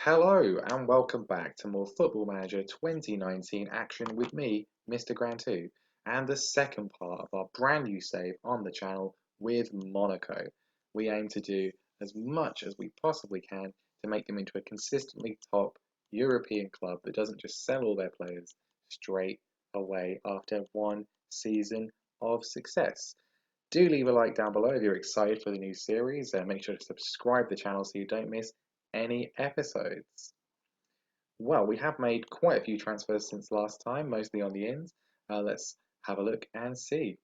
Hello and welcome back to more Football Manager 2019 action with me, Mr. Grand 2, and the second part of our brand new save on the channel with Monaco. We aim to do as much as we possibly can to make them into a consistently top European club that doesn't just sell all their players straight away after one season of success. Do leave a like down below if you're excited for the new series, and make sure to subscribe to the channel so you don't miss any episodes. Well, we have made quite a few transfers since last time, mostly on the ins. Let's have a look and see.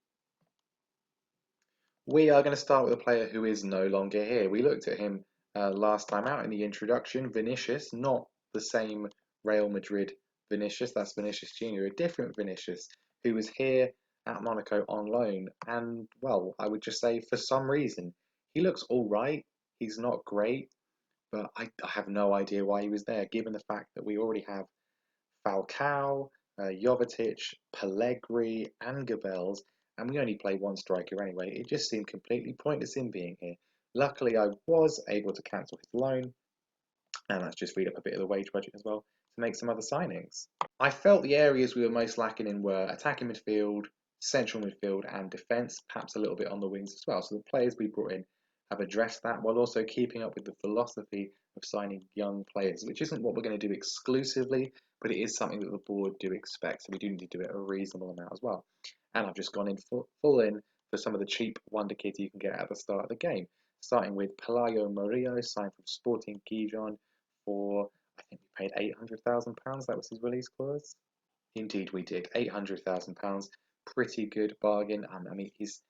We are going to start with a player who is no longer here. We looked at him last time out in the introduction, Vinicius, not the same Real Madrid Vinicius, that's Vinicius Jr., a different Vinicius, who was here at Monaco on loan. And, well, I would just say for some reason, he looks all right. He's not great, but I have no idea why he was there, given the fact that we already have Falcao, Jovetic, Pellegrini, and Gabels, and we only play one striker anyway. It just seemed completely pointless in being here. Luckily, I was able to cancel his loan, and that's just freed up a bit of the wage budget as well to make some other signings. I felt the areas we were most lacking in were attacking midfield, central midfield, and defence, perhaps a little bit on the wings as well. So the players we brought in have addressed that while also keeping up with the philosophy of signing young players, which isn't what we're going to do exclusively, but it is something that the board do expect. So we do need to do it a reasonable amount as well. And I've just gone in full in for some of the cheap wonder kids you can get at the start of the game, starting with Pelayo Murillo, signed from Sporting Gijon for, I think we paid £800,000. That was his release clause. Indeed, we did. £800,000. Pretty good bargain. I mean, he's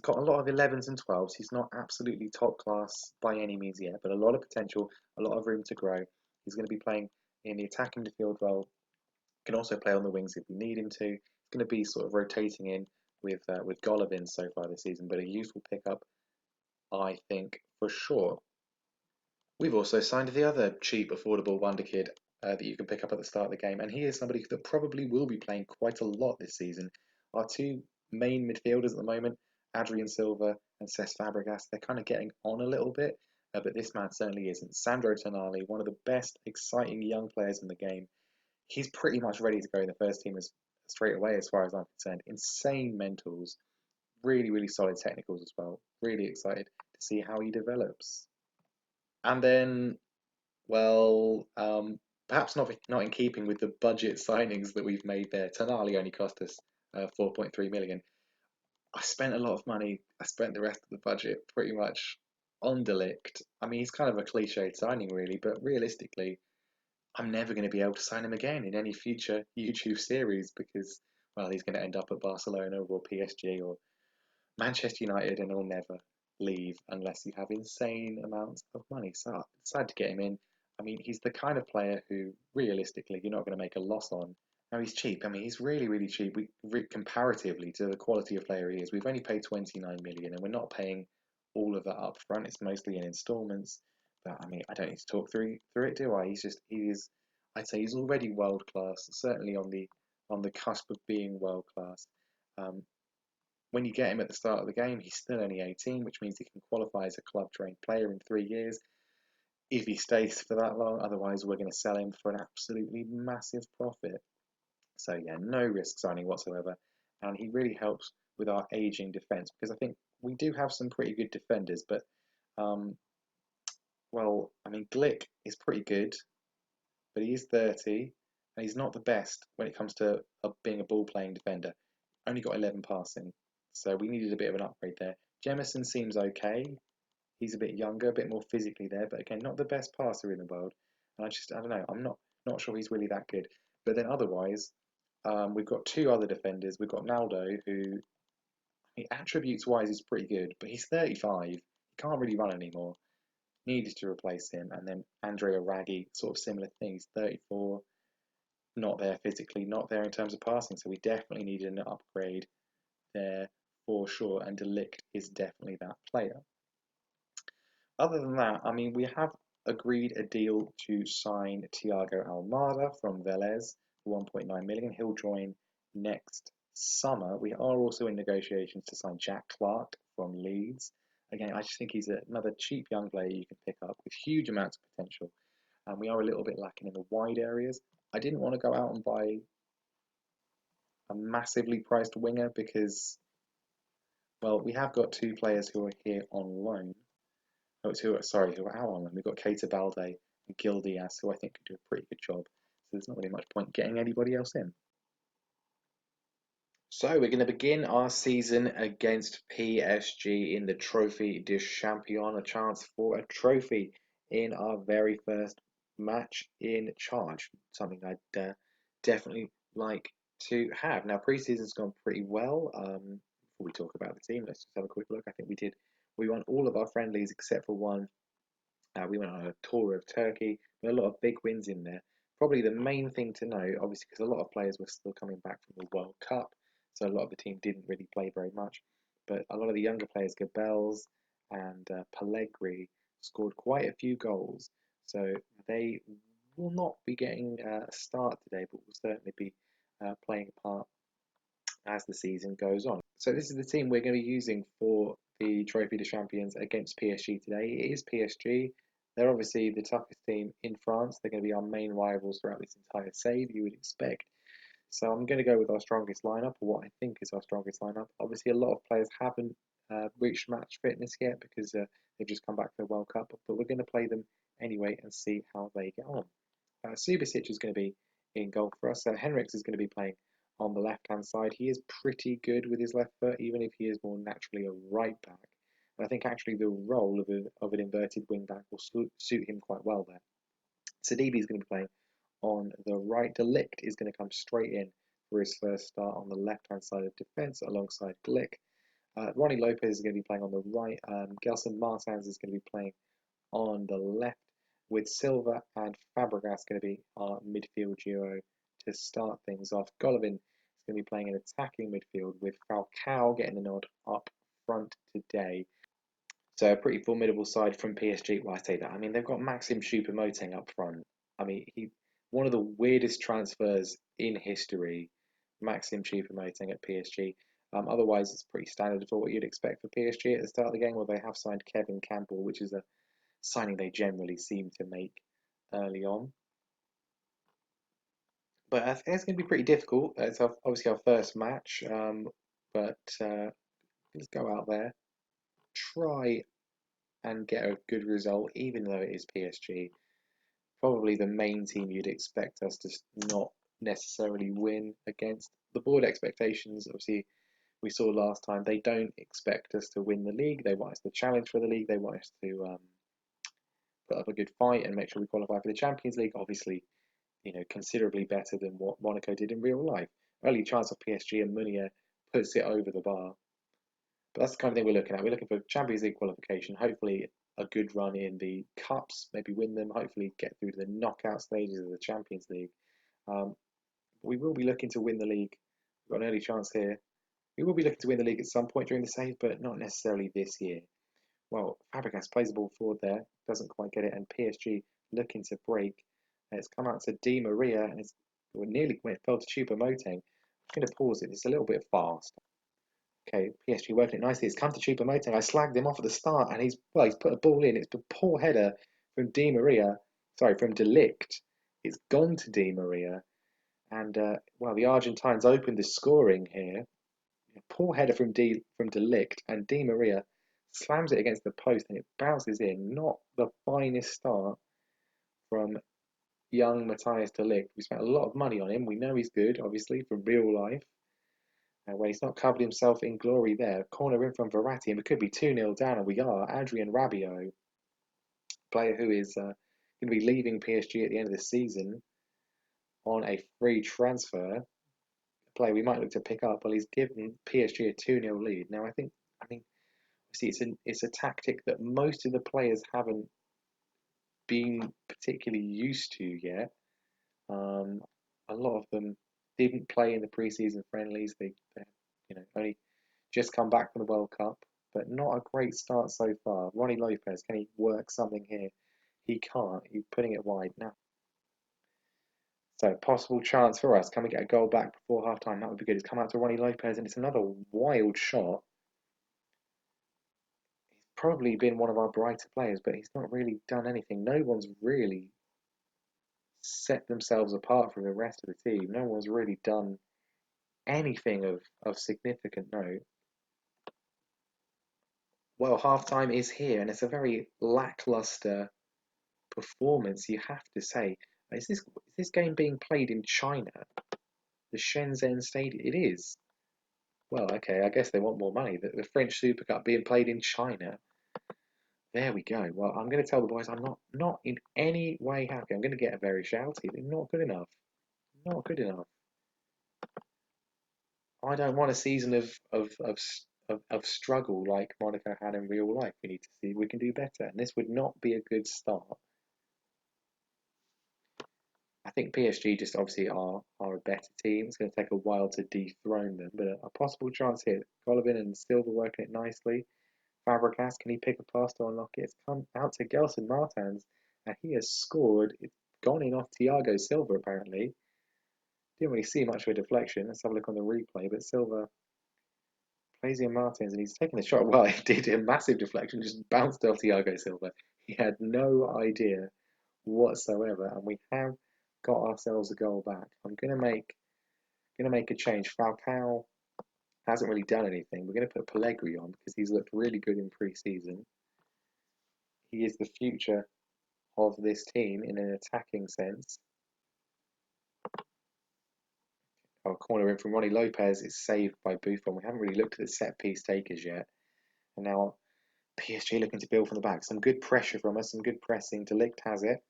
got a lot of 11s and 12s. He's not absolutely top class by any means yet, but a lot of potential, a lot of room to grow. He's going to be playing in the attacking midfield role. Can also play on the wings if we need him to. He's going to be sort of rotating in with Golovin so far this season, but a useful pickup, I think, for sure. We've also signed the other cheap, affordable wonder kid that you can pick up at the start of the game, and he is somebody that probably will be playing quite a lot this season. Our two main midfielders at the moment, Adrian Silva and Cesc Fabregas, they're kind of getting on a little bit, but this man certainly isn't. Sandro Tonali, one of the best, exciting young players in the game. He's pretty much ready to go in the first team straight away, as far as I'm concerned. Insane mentals, really, really solid technicals as well. Really excited to see how he develops. And then, well, perhaps not in keeping with the budget signings that we've made there. Tonali only cost us 4.3 million. I spent a lot of money. I spent the rest of the budget pretty much on Delict. I mean, he's kind of a cliched signing, really, but realistically, I'm never going to be able to sign him again in any future YouTube series because, well, he's going to end up at Barcelona or PSG or Manchester United, and he'll never leave unless you have insane amounts of money. So I decided to get him in. I mean, he's the kind of player who, realistically, you're not going to make a loss on. Now he's cheap. I mean, he's really, really cheap. Comparatively to the quality of player he is, we've only paid 29 million, and we're not paying all of that up front. It's mostly in instalments. But I mean, I don't need to talk through it, do I? He is. I'd say he's already world class. Certainly on the cusp of being world class. Um, when you get him at the start of the game, he's still only 18, which means he can qualify as a club trained player in 3 years if he stays for that long. Otherwise, we're going to sell him for an absolutely massive profit. So, yeah, no risk signing whatsoever. And he really helps with our aging defence because I think we do have some pretty good defenders, but, um, well, I mean, Glick is pretty good, but he is 30 and he's not the best when it comes to being a ball playing defender. Only got 11 passing, so we needed a bit of an upgrade there. Jemison seems okay. He's a bit younger, a bit more physically there, but again, not the best passer in the world. And I don't know, I'm not sure he's really that good. But then otherwise, we've got two other defenders. We've got Naldo, who attributes wise is pretty good, but he's 35. He can't really run anymore. Needed to replace him. And then Andrea Raggi, sort of similar thing. He's 34, not there physically, not there in terms of passing. So we definitely needed an upgrade there for sure. And Delict is definitely that player. Other than that, I mean, we have agreed a deal to sign Thiago Almada from Velez for 1.9 million. He'll join next summer. We are also in negotiations to sign Jack Clark from Leeds. Again, I just think he's another cheap young player you can pick up with huge amounts of potential. and we are a little bit lacking in the wide areas. I didn't want to go out and buy a massively priced winger because, well, we have got two players who are here on loan. Oh, who are out on loan. We've got Keita Balde and Gil Diaz, who I think could do a pretty good job. So there's not really much point getting anybody else in. So we're going to begin our season against PSG in the Trophy des Champions, a chance for a trophy in our very first match in charge. Something I'd definitely like to have. Now, preseason's gone pretty well. Before we talk about the team, let's just have a quick look. I think we won all of our friendlies except for one. We went on a tour of Turkey. There were a lot of big wins in there. Probably the main thing to know, obviously, because a lot of players were still coming back from the World Cup, so a lot of the team didn't really play very much. But a lot of the younger players, Gabels and Pellegrini, scored quite a few goals. So they will not be getting a start today, but will certainly be playing a part as the season goes on. So this is the team we're going to be using for the Trophy de Champions against PSG today. It is PSG. They're obviously the toughest team in France. They're going to be our main rivals throughout this entire save, you would expect. So I'm going to go with our strongest lineup, or what I think is our strongest lineup. Obviously, a lot of players haven't reached match fitness yet because they've just come back from the World Cup, but we're going to play them anyway and see how they get on. Subasic is going to be in goal for us. Henriks is going to be playing on the left-hand side. He is pretty good with his left foot, even if he is more naturally a right back. And I think actually the role of an inverted wing back will suit him quite well there. Sidibe is going to be playing on the right. De Ligt is going to come straight in for his first start on the left-hand side of defence alongside Glick. Ronnie Lopez is going to be playing on the right. Gelson Martins is going to be playing on the left, with Silva and Fabregas going to be our midfield duo to start things off. Golovin is going to be playing an attacking midfield with Falcao getting the nod up front today. So a pretty formidable side from PSG. Well, I say that. I mean, they've got Maxim Choupo-Moting up front. I mean, one of the weirdest transfers in history, Maxim Choupo-Moting at PSG. Otherwise, it's pretty standard for what you'd expect for PSG at the start of the game. Well, they have signed Kevin Campbell, which is a signing they generally seem to make early on. But I think it's going to be pretty difficult. It's obviously our first match, but let's go out there, try and get a good result, even though it is PSG. Probably the main team you'd expect us to not necessarily win against. The board expectations, obviously, we saw last time, they don't expect us to win the league. They want us to challenge for the league. They want us to put up a good fight and make sure we qualify for the Champions League. Obviously, considerably better than what Monaco did in real life. Early chance of PSG and Meunier puts it over the bar. But that's the kind of thing we're looking at. We're looking for Champions League qualification, hopefully a good run in the cups, maybe win them, hopefully get through to the knockout stages of the Champions League. We will be looking to win the league. We've got an early chance here. We will be looking to win the league at some point during the save, but not necessarily this year. Well, Fabregas plays the ball forward there, doesn't quite get it, and PSG looking to break. It's come out to Di Maria, and it's nearly when it fell to Choupo-Moting. I'm going to pause it. It's a little bit fast. Okay, PSG working it nicely. It's come to Choupo-Moting. I slagged him off at the start, and he's put a ball in. It's a poor header from Di Maria. Sorry, from De Ligt. It's gone to Di Maria, and the Argentines opened the scoring here. A poor header from De Ligt, and Di Maria slams it against the post, and it bounces in. Not the finest start from young Matthias de Ligt. We spent a lot of money on him. We know he's good, obviously, from real life. When he's not covered himself in glory there. Corner in from Verratti, and we could be 2-0 down, and we are. Adrien Rabiot, player who is going to be leaving PSG at the end of the season on a free transfer. A player we might look to pick up. Well, he's given PSG a 2-0 lead. Now, I mean, see, it's a tactic that most of the players haven't been particularly used to yet. A lot of them didn't play in the preseason friendlies. They only just come back from the World Cup, but not a great start so far. Ronnie Lopez, can he work something here? He can't. He's putting it wide now. So possible chance for us. Can we get a goal back before half time? That would be good. It's come out to Ronnie Lopez, and it's another wild shot. He's probably been one of our brighter players, but he's not really done anything. No one's really set themselves apart from the rest of the team. No one's really done anything of significant note. Well, halftime is here, and it's a very lackluster performance, you have to say. Is this game being played in China? The Shenzhen Stadium? It is. Well, okay, I guess they want more money. The French Super Cup being played in China. There we go. Well, I'm going to tell the boys I'm not in any way happy. I'm going to get a very shouty. They're not good enough. Not good enough. I don't want a season of struggle like Monaco had in real life. We need to see we can do better, and this would not be a good start. I think PSG just obviously are a better team. It's going to take a while to dethrone them, but a possible chance here. Golovin and Silva working it nicely. Fabregas, can he pick a pass to unlock it? It's come out to Gelson Martins, and he has scored. It's gone in off Thiago Silva, apparently. Didn't really see much of a deflection. Let's have a look on the replay, but Silva plays in Martins, and he's taking the shot. Well, he did a massive deflection, just bounced off Thiago Silva. He had no idea whatsoever, and we have got ourselves a goal back. I'm gonna make a change. Falcao hasn't really done anything. We're gonna put Pellegrini on because he's looked really good in pre-season. He is the future of this team in an attacking sense. Oh, corner in from Ronnie Lopez is saved by Buffon. We haven't really looked at the set piece takers yet. And now PSG looking to build from the back. Some good pressure from us, some good pressing. De Ligt has it.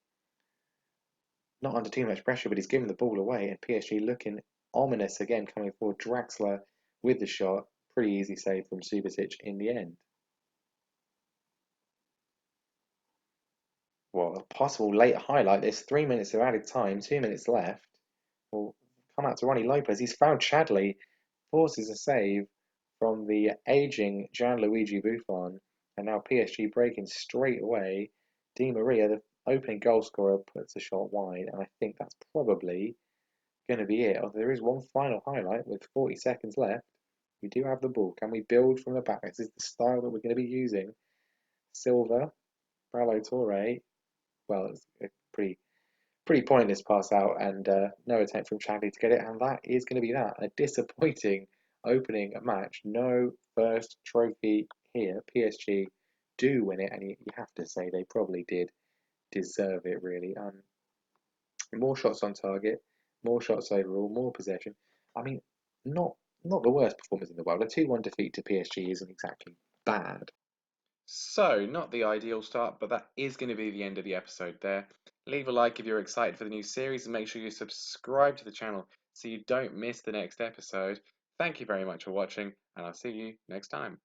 Not under too much pressure, but he's given the ball away. And PSG looking ominous again, coming forward. Draxler with the shot. Pretty easy save from Subasic in the end. Well, a possible late highlight. There's 3 minutes of added time, 2 minutes left. Will come out to Ronnie Lopez. He's found Chadley, forces a save from the aging Gianluigi Buffon, and now PSG breaking straight away. Di Maria, the opening goal scorer, puts a shot wide, and I think that's probably going to be it. Although there is one final highlight with 40 seconds left. We do have the ball. Can we build from the back? This is the style that we're going to be using. Silva, Bravo Torre. Well, it's a pretty pointless pass out and no attempt from Chadley to get it, and that is going to be that. A disappointing opening match. No first trophy here. PSG do win it, and you have to say they probably did deserve it, really. More shots on target, more shots overall, more possession. I mean, not the worst performance in the world. A 2-1 defeat to PSG isn't exactly bad. So, not the ideal start, but that is going to be the end of the episode there. Leave a like if you're excited for the new series and make sure you subscribe to the channel so you don't miss the next episode. Thank you very much for watching, and I'll see you next time.